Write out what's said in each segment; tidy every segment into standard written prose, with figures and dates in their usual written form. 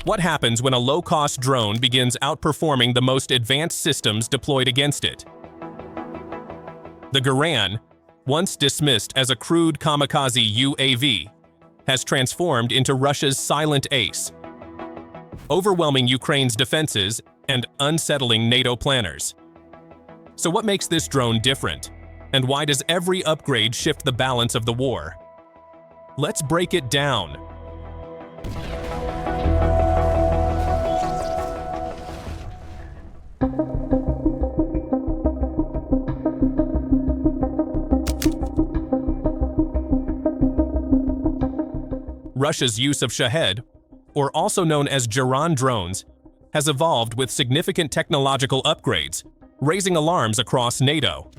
What happens when a low-cost drone begins outperforming the most advanced systems deployed against it? The Geran, once dismissed as a crude kamikaze UAV, has transformed into Russia's silent ace, overwhelming Ukraine's defenses and unsettling NATO planners. So what makes this drone different? And why does every upgrade shift the balance of the war? Let's break it down. Russia's use of Shahed, or also known as Geran drones, has evolved with significant technological upgrades, raising alarms across NATO.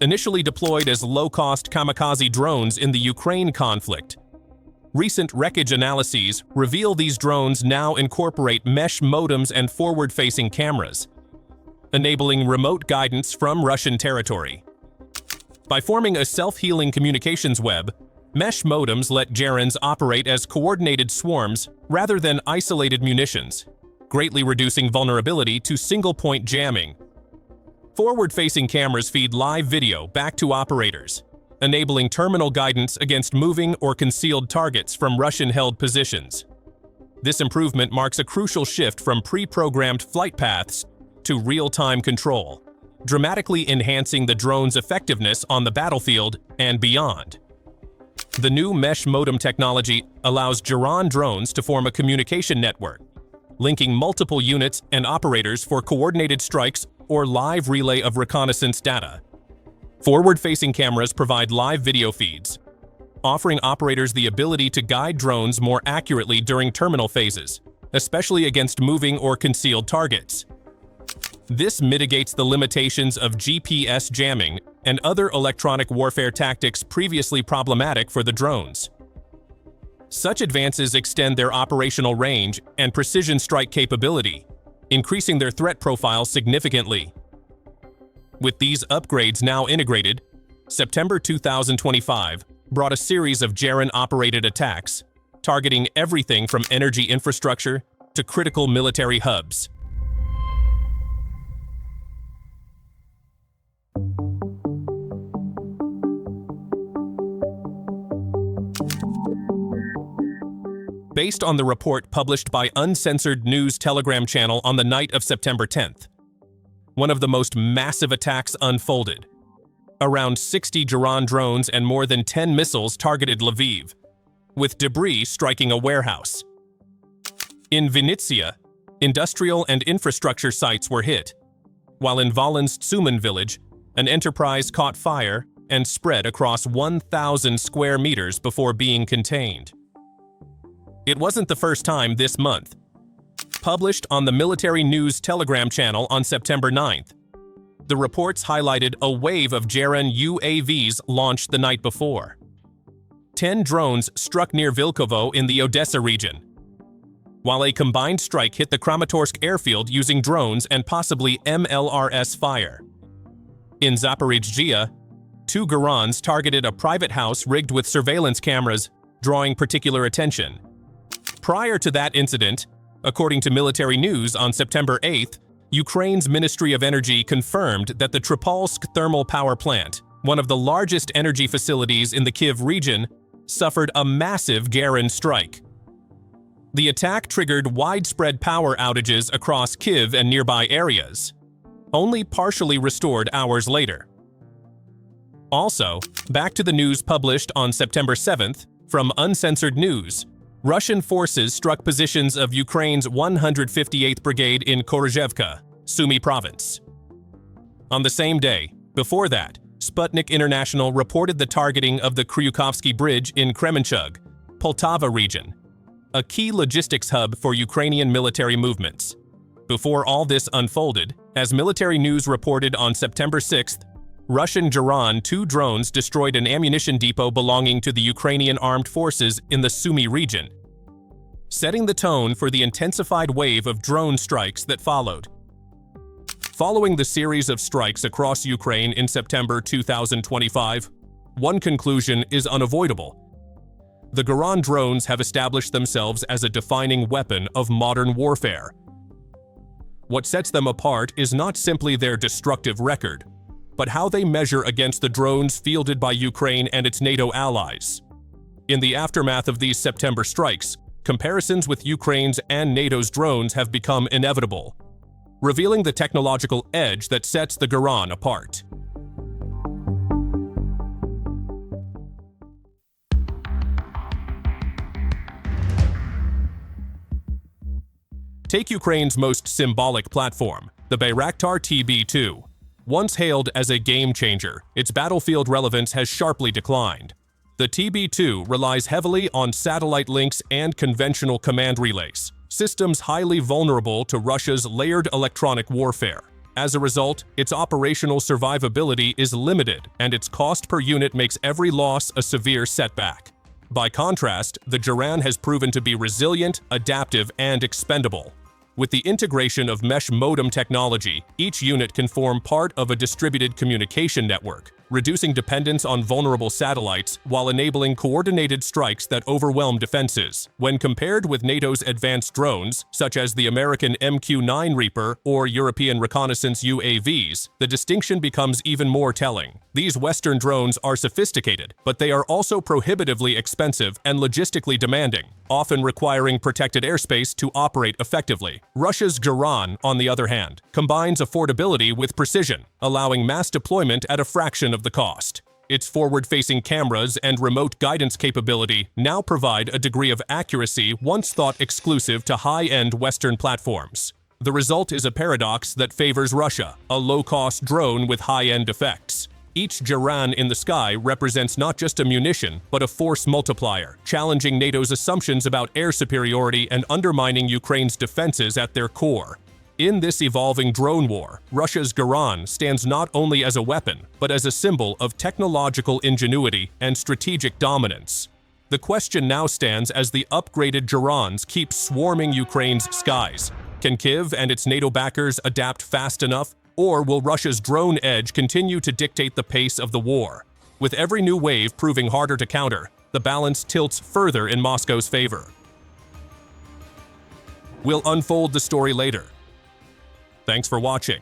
Initially deployed as low-cost kamikaze drones in the Ukraine conflict, recent wreckage analyses reveal these drones now incorporate mesh modems and forward-facing cameras, enabling remote guidance from Russian territory. By forming a self-healing communications web, mesh modems let Gerans operate as coordinated swarms rather than isolated munitions, greatly reducing vulnerability to single-point jamming. Forward-facing cameras feed live video back to operators, enabling terminal guidance against moving or concealed targets from Russian-held positions. This improvement marks a crucial shift from pre-programmed flight paths to real-time control, dramatically enhancing the drone's effectiveness on the battlefield and beyond. The new mesh modem technology allows Geran drones to form a communication network, linking multiple units and operators for coordinated strikes or live relay of reconnaissance data. Forward-facing cameras provide live video feeds, offering operators the ability to guide drones more accurately during terminal phases, especially against moving or concealed targets. This mitigates the limitations of GPS jamming and other electronic warfare tactics previously problematic for the drones. Such advances extend their operational range and precision strike capability, increasing their threat profile significantly. With these upgrades now integrated, September 2025 brought a series of Geran-operated attacks, targeting everything from energy infrastructure to critical military hubs. Based on the report published by Uncensored News Telegram channel on the night of September 10th, one of the most massive attacks unfolded. Around 60 Geran drones and more than 10 missiles targeted Lviv, with debris striking a warehouse. In Vinnytsia, industrial and infrastructure sites were hit, while in Volin's Sumy village, an enterprise caught fire and spread across 1,000 square meters before being contained. It wasn't the first time this month. Published on the Military News Telegram channel on September 9th, the reports highlighted a wave of Geran UAVs launched the night before. 10 drones struck near Vilkovo in the Odessa region, while a combined strike hit the Kramatorsk airfield using drones and possibly MLRS fire. In Zaporizhzhia, 2 Gerans targeted a private house rigged with surveillance cameras, drawing particular attention. Prior to that incident, according to military news on September 8th, Ukraine's Ministry of Energy confirmed that the Tripolsk thermal power plant, one of the largest energy facilities in the Kyiv region, suffered a massive Geran strike. The attack triggered widespread power outages across Kyiv and nearby areas, only partially restored hours later. Also, back to the news published on September 7th from Uncensored News, Russian forces struck positions of Ukraine's 158th Brigade in Zaporizhzhia, Sumy province. On the same day, before that, Sputnik International reported the targeting of the Kryukovsky Bridge in Kremenchug, Poltava region, a key logistics hub for Ukrainian military movements. Before all this unfolded, as military news reported on September 6th, Russian Geran 2 drones destroyed an ammunition depot belonging to the Ukrainian armed forces in the Sumy region, setting the tone for the intensified wave of drone strikes that followed. Following the series of strikes across Ukraine in September 2025, one conclusion is unavoidable. The Geran drones have established themselves as a defining weapon of modern warfare. What sets them apart is not simply their destructive record, but how they measure against the drones fielded by Ukraine and its NATO allies. In the aftermath of these September strikes, comparisons with Ukraine's and NATO's drones have become inevitable, revealing the technological edge that sets the Geran apart. Take Ukraine's most symbolic platform, the Bayraktar TB2. Once hailed as a game-changer, its battlefield relevance has sharply declined. The TB2 relies heavily on satellite links and conventional command relays, systems highly vulnerable to Russia's layered electronic warfare. As a result, its operational survivability is limited, and its cost per unit makes every loss a severe setback. By contrast, the Geran has proven to be resilient, adaptive, and expendable. With the integration of mesh modem technology, each unit can form part of a distributed communication network, reducing dependence on vulnerable satellites while enabling coordinated strikes that overwhelm defenses. When compared with NATO's advanced drones, such as the American MQ-9 Reaper or European reconnaissance UAVs, the distinction becomes even more telling. These Western drones are sophisticated, but they are also prohibitively expensive and logistically demanding, often requiring protected airspace to operate effectively. Russia's Geran, on the other hand, combines affordability with precision, allowing mass deployment at a fraction of the cost. Its forward-facing cameras and remote guidance capability now provide a degree of accuracy once thought exclusive to high-end Western platforms. The result is a paradox that favors Russia, a low-cost drone with high-end effects. Each Geran in the sky represents not just a munition, but a force multiplier, challenging NATO's assumptions about air superiority and undermining Ukraine's defenses at their core. In this evolving drone war, Russia's Geran stands not only as a weapon, but as a symbol of technological ingenuity and strategic dominance. The question now stands as the upgraded Gerans keep swarming Ukraine's skies. Can Kyiv and its NATO backers adapt fast enough? Or will Russia's drone edge continue to dictate the pace of the war? With every new wave proving harder to counter, the balance tilts further in Moscow's favor. We'll unfold the story later. Thanks for watching.